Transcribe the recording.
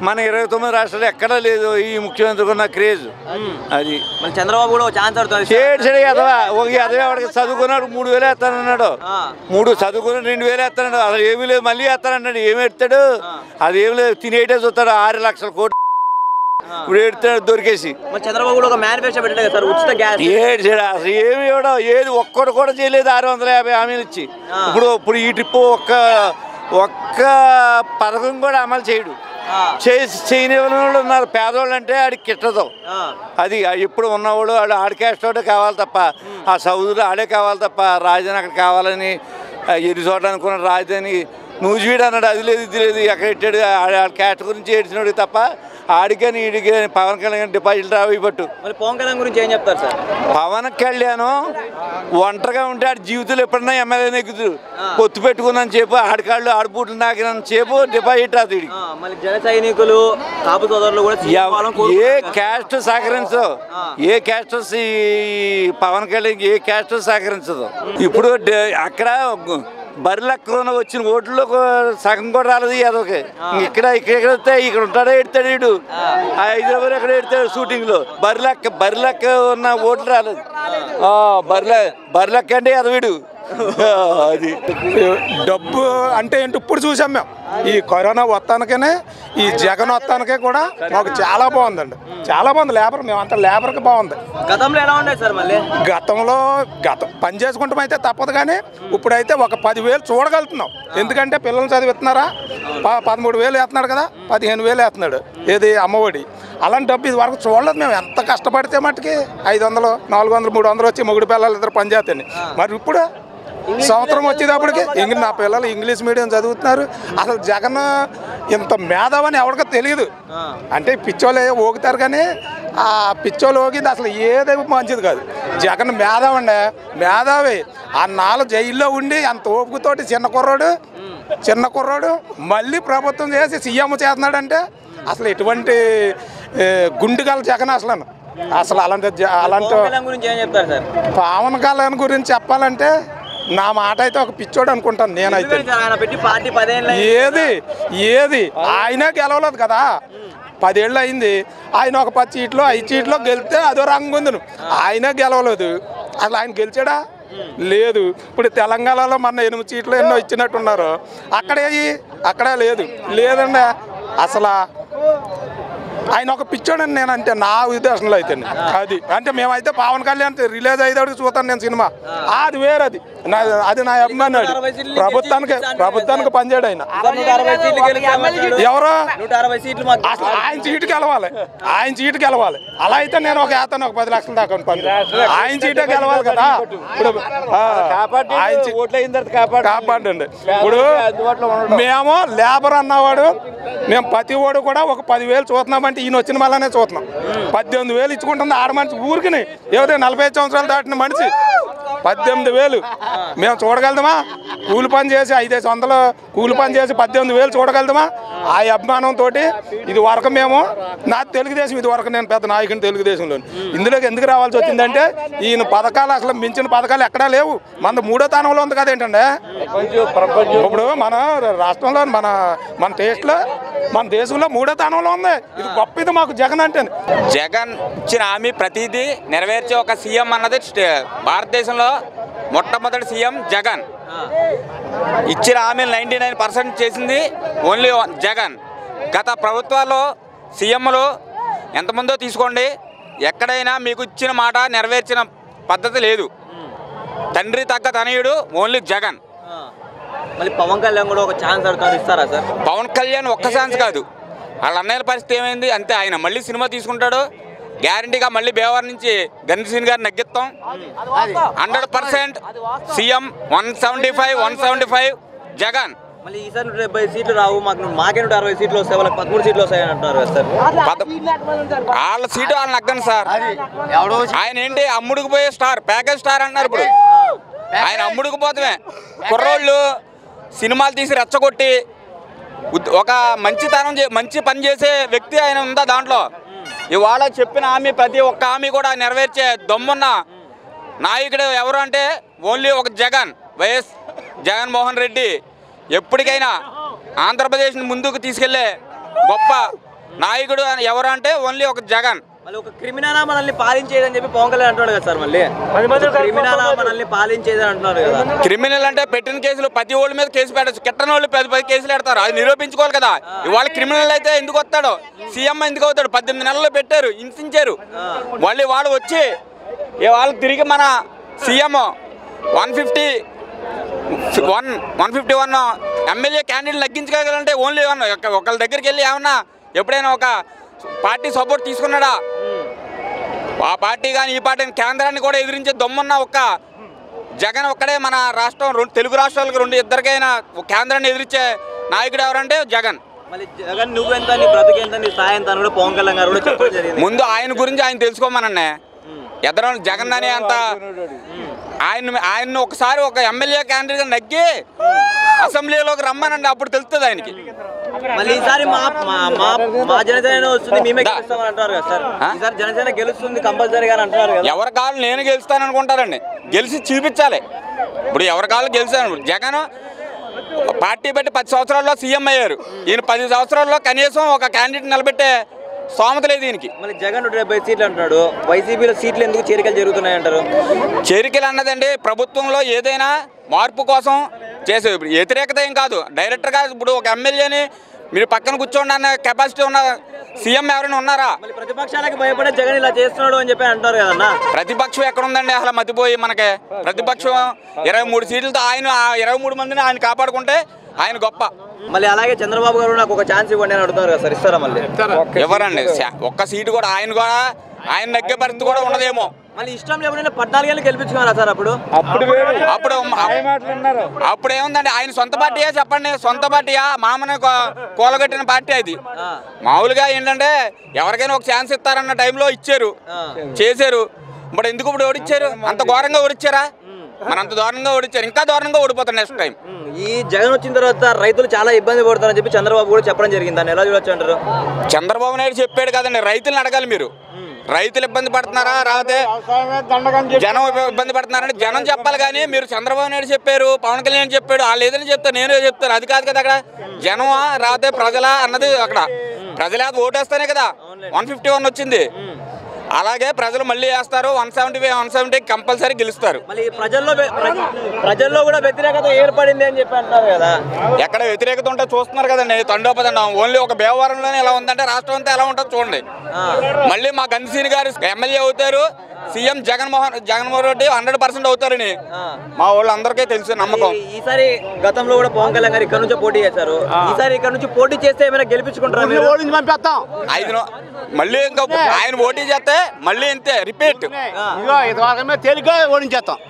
మన 29 రాష్ట్రాలు ఎక్కడా లేదు ఈ ముఖ్యమంత్రికి ఉన్న క్రేజ్. అది చంద్రబాబు కూడా ఛాన్స్ అడుగుతాడు. వాడికి చదువుకున్నాడు 3000 వేస్తానన్నాడు, 3 చదువుకుని 2000 వేస్తాడు. అసలు ఏమీ లేదు, మళ్ళీ వేస్తానన్నాడు. ఏమి ఎడతాడు? అది ఏమి లేదు, తినేటే చూస్తాడు. 6 లక్షల కోట్లు ఇప్పుడు ఎడతాడు దొరికేసి. చంద్రబాబు కూడా ఒక మేనిఫెస్టో పెట్టాడు సార్, ఉచిత గ్యాస్. ఏడు అసలు ఏమి ఇవ్వడం, ఏది ఒక్కడు కూడా చేయలేదు. 650 హామీలు ఇచ్చి ఇప్పుడు ఈ ట్రిప్ ఒక్క పథకం కూడా అమలు చేయడు. చేయని వాళ్ళు ఉన్నారు, పేదవాళ్ళు అంటే ఆడికి కిట్టదు. అది ఇప్పుడు ఉన్నవాడు ఆడి క్యాస్ట్ ఒకటే కావాలి తప్ప, ఆ సౌదీలో ఆడే కావాలి తప్ప, రాజధాని అక్కడ కావాలని ఎన్ని చోట్ల అనుకున్న రాజధాని నూజివీడు అన్నాడు. అది లేదు ఇది లేదు, ఎక్కడ పెట్టాడు. ఆడి క్యాస్ట్ గురించి ఏడ్చినాడు తప్ప ఆడికని ఈడికి పవన్ కళ్యాణ్ డిపాజిట్ రావి పట్టు. పవన్ కళ్యాణ్ గురించి ఏం చెప్తారు సార్? పవన్ కళ్యాణ్ ఒంటరిగా ఉంటే ఆడి జీవితంలో ఎప్పుడన్నా ఎమ్మెల్యే నెగ్గుతు పొత్తు పెట్టుకున్నాను చెప్పు, ఆడికాళ్ళు ఆడిపూట్లు నాకిన చెప్పు డిపాజిట్ రాదు. జన సైనికులు కాపు సోదరులు కూడా ఏ క్యాస్ట్ సహకరించదు, ఏ క్యాస్ట్ పవన్ కళ్యాణ్ ఏ క్యాస్ట్ సహకరించదు. ఇప్పుడు అక్కడ బరిలెక్కన వచ్చిన ఓట్లలో సగం కూడా రాలేదు అదొకే. ఇక్కడ వస్తాయి, ఇక్కడ ఉంటాడా ఎడతాడు వీడు. హైదరాబాద్ ఎక్కడ ఎడతాడు షూటింగ్ లో. బరిలెక్క ఉన్న ఓట్లు రాలేదు. బరిలెక్క అంటే అదవీడు. అది డబ్బు అంటే ఏంటి ఇప్పుడు చూసాం మేము. ఈ కరోనా వస్తానికనే ఈ జగన్ వస్తానికే కూడా మాకు చాలా బాగుందండి, చాలా బాగుంది. లేబర్ మేమంతా లేబర్కి బాగుంది. గతంలో ఎలా ఉండేది సార్? మళ్ళీ గతంలో పని చేసుకుంటాం అయితే తప్పదు, కానీ ఇప్పుడైతే ఒక 10,000 చూడగలుగుతున్నాం. ఎందుకంటే పిల్లలు చదివిస్తున్నారా, 13,000 వేస్తున్నాడు కదా, 15,000 వేస్తున్నాడు. ఏది అమ్మఒడి. అలాంటి డబ్బు ఇది వరకు చూడలేదు మేము. ఎంత కష్టపడితే మట్టుకి 500, 400, 300 వచ్చి మొగుడు పిల్లలు ఇద్దరు పనిచేస్తాయి. మరి ఇప్పుడు సంవత్సరం వచ్చేటప్పటికి నా పిల్లలు ఇంగ్లీష్ మీడియం చదువుతున్నారు. అసలు జగన్ ఇంత మేధావని ఎవరికో తెలియదు. అంటే పిచ్చోళ్ళు ఊగుతారు, కానీ ఆ పిచ్చోళ్ళు ఊగింది అసలు ఏది మంచిది కాదు. జగన్ మేధావండి, మేధావి. ఆ 4 జైల్లో ఉండి అంత ఓపుకతోటి చిన్న కుర్రాడు మళ్ళీ ప్రభుత్వం చేసి సీఎం చేస్తున్నాడంటే అసలు ఎటువంటి గుండెగల జగన్ అసలు అలాంటి పవన్ కళ్యాణ్ గురించి చెప్పాలంటే నా మాట అయితే ఒక పిచ్చోడు అనుకుంటాను నేనైతే. ఏది ఆయనే గెలవలేదు కదా, 10 ఏళ్ళు అయింది. ఆయన ఒక 10 సీట్లు 5 సీట్లో గెలిస్తే అదో రంగు ఉంది. ఆయనే గెలవలేదు. అసలు ఆయన గెలిచాడా? లేదు. ఇప్పుడు తెలంగాణలో మన 8 సీట్లు ఎన్నో ఇచ్చినట్టున్నారు. అక్కడే లేదండి. అసలు ఆయన ఒక పిచ్చోడని నేను అంటే నా ఉద్దేశంలో అయితే. అది అంటే మేమైతే పవన్ కళ్యాణ్ రిలీజ్ అయ్యేదాడికి చూస్తాను నేను సినిమా. అది వేరేది, అది నా అభిమానాడు. ప్రభుత్వానికి పనిచేయడు ఆయన. ఎవరో అసలు ఆయన సీటుకి గెలవాలి. అలా అయితే నేను ఒక 10 లక్షల దాకా పని ఆయన సీటే గెలవాలి కదా. ఇప్పుడు కాపాడండి. ఇప్పుడు మేము లేబర్ అన్నవాడు, మేము ప్రతి ఓడు కూడా ఒక 10,000 చూస్తున్నామంటే ఈయన వచ్చిన మళ్ళానే చూస్తున్నాం. 18,000 ఇచ్చుకుంటుంది ఆడ మనిషి ఊరికి. ఏదో 45 సంవత్సరాలు దాటిన మనిషి 18,000 మేము చూడగలుగుతామా? కూలి పని చేసి 500 కూలి పని చేసి 18,000 చూడగలుగుతామా? ఆ అభిమానంతో ఇది వరకు మేము తెలుగుదేశం, ఇది వరకు నేను పెద్ద నాయకుని తెలుగుదేశంలో. ఇందులోకి ఎందుకు రావాల్సి వచ్చిందంటే ఈయన పథకాలు అసలు మించిన పథకాలు ఎక్కడా లేవు. మన 3వ స్థానంలో ఉంది కదా ఏంటంటే. ఇప్పుడు మన రాష్ట్రంలో మన టేస్ట్లో మన దేశంలో 3వ స్థానంలో ఉంది. ఇది గొప్ప, ఇది మాకు జగన్ అంటే. జగన్ ఇచ్చిన హామీ ప్రతిదీ నెరవేర్చే ఒక సీఎం అన్నది భారతదేశంలో మొట్టమొదటి సీఎం జగన్. ఇచ్చిన హామీలు 99% చేసింది ఓన్లీ జగన్. గత ప్రభుత్వాల్లో సీఎంలు ఎంతమందో తీసుకోండి, ఎక్కడైనా మీకు ఇచ్చిన మాట నెరవేర్చిన పద్ధతి లేదు. తండ్రి తగ్గ తనయుడు ఓన్లీ జగన్. మళ్ళీ పవన్ కళ్యాణ్ కూడా ఒక ఛాన్స్ అడుగుతారు, ఇస్తారా సార్? పవన్ కళ్యాణ్ ఒక్క ఛాన్స్ కాదు, వాళ్ళ అన్నయ్యల పరిస్థితి ఏమైంది అంతే. ఆయన మళ్ళీ సినిమా తీసుకుంటాడు గ్యారంటీగా. మళ్ళీ బేవార్ నుంచి గణేశన్ గారిని నెగ్గిస్తాం 100%. సీఎం 175 జగన్. మళ్ళీ ఈసారి 70 సీట్లు రావు, మాకే 160 సీట్లు వస్తాయి, వాళ్ళకి 13 సీట్లు వస్తాయని అంటున్నారు సార్. వాళ్ళ సీటు వాళ్ళని నగ్గను సార్. ఆయన ఏంటి అమ్ముడుకు పోయే స్టార్, ప్యాకేజ్ స్టార్ అన్నారు. ఇప్పుడు ఆయన అమ్ముడుకు పోతమే. కుర్రోళ్ళు సినిమాలు తీసి రెచ్చగొట్టి ఒక మంచి పని చేసే వ్యక్తి ఆయన ఉందా దాంట్లో. ఇవాళ చెప్పిన హామీ ప్రతి ఒక్క హామీ కూడా నెరవేర్చే దమ్మున్న నాయకుడు ఎవరు అంటే ఓన్లీ ఒక జగన్, వైఎస్ జగన్మోహన్ రెడ్డి. ఎప్పటికైనా ఆంధ్రప్రదేశ్ని ముందుకు తీసుకెళ్లే గొప్ప నాయకుడు ఎవరు అంటే ఓన్లీ ఒక జగన్. మళ్ళీ ఒక క్రిమినల్ మనల్ని పాలించేదని చెప్పి పవన్ కళ్యాణ్ అంటున్నాడు కదా సార్. మళ్ళీ క్రిమినల్ మనల్ని పాలించేదని అంటున్నారు కదా. క్రిమినల్ అంటే పెట్టిన కేసులు ప్రతి ఓళ్ళ మీద కేసు పెట్టచ్చు, కిట్టని వాళ్ళు 10 కేసులు పెడతారు. అది నిరూపించుకోవాలి కదా. ఇవాళ క్రిమినల్ అయితే ఎందుకు వస్తాడు, సీఎం ఎందుకు అవుతాడు? 18 నెలల్లో పెట్టారు, హింసించారు. మళ్ళీ వాళ్ళు వచ్చి వాళ్ళు తిరిగి మన సీఎం 151 ఎమ్మెల్యే క్యాండిడేట్ లగ్గించుకోగలంటే ఓన్లీ ఒకళ్ళ దగ్గరికి వెళ్ళి ఏమన్నా ఎప్పుడైనా ఒక పార్టీ సపోర్ట్ తీసుకున్నాడా? ఆ పార్టీ కానీ ఈ పార్టీ కేంద్రాన్ని కూడా ఎదిరించే దమ్మున్న ఒక్క జగన్ ఒక్కడే మన రాష్ట్రం తెలుగు రాష్ట్రాలకు ఇద్దరికైనా కేంద్రాన్ని ఎదిరించే నాయకుడు ఎవరంటే జగన్. మళ్ళీ జగన్ నువ్వెంత, నీ బ్రతుకెంత, నీ స్థాయి ఎంత అని కూడా పవన్ కళ్యాణ్ గారు కూడా చెప్పడం జరిగింది. ముందు ఆయన గురించి ఆయన తెలుసుకోమనన్నే. ఎదరో జగన్ అనే అంత ఆయన ఒకసారి ఒక ఎమ్మెల్యే క్యాండిడేట్ నగ్గి అసెంబ్లీలోకి రమ్మనండి, అప్పుడు తెలుస్తుంది ఆయనకి. మళ్ళీ ఈసారి మా జనసేన వస్తుంది, మేమే గెలుస్తామని అంటారు కదా సార్. ఈసారి జనసేన గెలుస్తుంది కంపల్సరీగా అంటున్నారు కదా. ఎవరి కాళ్ళు నేను గెలుస్తాను అనుకుంటారండి, గెలిచి చూపించాలి. ఇప్పుడు ఎవరి కాళ్ళు గెలిచాను. జగన్ పార్టీ పెట్టి 10 సంవత్సరాల్లో సీఎం అయ్యారు. ఈయన 10 సంవత్సరాల్లో కనీసం ఒక క్యాండిడేట్ నిలబెట్టే స్తోమత లేదు దీనికి. మళ్ళీ జగన్ 170 సీట్లు అంటున్నాడు. వైసీపీలో సీట్లు ఎందుకు చేరికలు జరుగుతున్నాయి అంటారు? చేరికలు అన్నదండి ప్రభుత్వంలో ఏదైనా మార్పు కోసం చేసే వ్యతిరేకత ఏం కాదు. డైరెక్టర్గా ఇప్పుడు ఒక ఎమ్మెల్యేని మీరు పక్కన కూర్చోండి అన్న కెపాసిటీ ఉన్న సీఎం ఎవరైనా ఉన్నారా? మళ్ళీ ప్రతిపక్షాలకు భయపడే జగన్ ఇలా చేస్తున్నాడు అని చెప్పి అంటారు కదన్నా. ప్రతిపక్షం ఎక్కడుందండి అసలు? మతిపోయి మనకి ప్రతిపక్షం 23 సీట్లతో ఆయన 23 మందిని ఆయన కాపాడుకుంటే ఆయన గొప్ప. మళ్ళీ అలాగే చంద్రబాబు గారు నాకు ఒక ఛాన్స్ ఇవ్వండి అని అడుగుతారు కదా సార్, ఇస్తారా? మళ్ళీ ఎవరండి ఒక్క సీటు కూడా ఆయన నగ్గే పరిస్థితి కూడా ఉండదేమో. మళ్ళీ ఇష్టం లేకుండా 14 ఏళ్ళు గెలిపించుకున్నారా సార్? అప్పుడు ఏముందండి, ఆయన సొంత పార్టీయా చెప్పండి? సొంత పార్టీయా? మామని కూలగట్టిన పార్టీ అది. మామూలుగా ఏంటంటే ఎవరికైనా ఒక ఛాన్స్ ఇస్తారన్న టైంలో ఇచ్చారు, చేశారు. ఇప్పుడు ఎందుకు ఇప్పుడు ఓడిచ్చారు? అంత ఘోరంగా ఓడిచ్చారా? మన అంత దారుణంగా ఓడిచ్చారు, ఇంకా దారుణంగా ఓడిపోతారు నెక్స్ట్ టైం. ఈ జగన్ వచ్చిన తర్వాత రైతులు చాలా ఇబ్బంది పడతారని చెప్పి చంద్రబాబు కూడా చెప్పడం జరిగింది. దాన్ని ఎలా చూడొచ్చు అంటారు? చంద్రబాబు నాయుడు చెప్పాడు కదండి, రైతులను అడగాలి మీరు. రైతులు ఇబ్బంది పడుతున్నారా, రాతే జనం ఇబ్బంది పడుతున్నారని జనం చెప్పాలి. కానీ మీరు చంద్రబాబు నాయుడు చెప్పారు, పవన్ కళ్యాణ్ చెప్పాడు, వాళ్ళు ఏదైనా చెప్తారు, నేనే చెప్తాను, అది కాదు కదా. అక్కడ జనమా రాతే ప్రజలా అన్నది అక్కడ ప్రజలే ఓటేస్తానే కదా 151 వచ్చింది. అలాగే ప్రజలు మళ్ళీ వేస్తారు, 170 కంపల్సరీ గెలుస్తారు. మళ్ళీ ప్రజల్లో కూడా వ్యతిరేకత ఏర్పడింది అని చెప్పి అంటారు కదా. ఎక్కడ వ్యతిరేకత ఉంటే చూస్తున్నారు కదండి, తండోపతండం. ఓన్లీ ఒక భీమవరంలోనే ఎలా ఉందంటే రాష్ట్రం అంతా ఎలా ఉంటుందో చూడండి. మళ్ళీ మా గన్సీని గారు ఎమ్మెల్యే అవుతారు, సీఎం జగన్మోహన్ రెడ్డి 100% అవుతారని మా వాళ్ళందరికీ తెలుసు, నమ్మకం. ఈసారి గతంలో కూడా పవన్ కళ్యాణ్ గారు ఇక్కడ నుంచి పోటీ చేశారు. ఈసారి ఇక్కడ నుంచి పోటీ చేస్తే ఏమైనా గెలిపించుకుంటారా? మళ్ళీ ఇంకా ఆయన పోటీ చేస్తే మళ్ళీ ఇంతే రిపీట్. తేలిగ్గా ఓడించేస్తాం.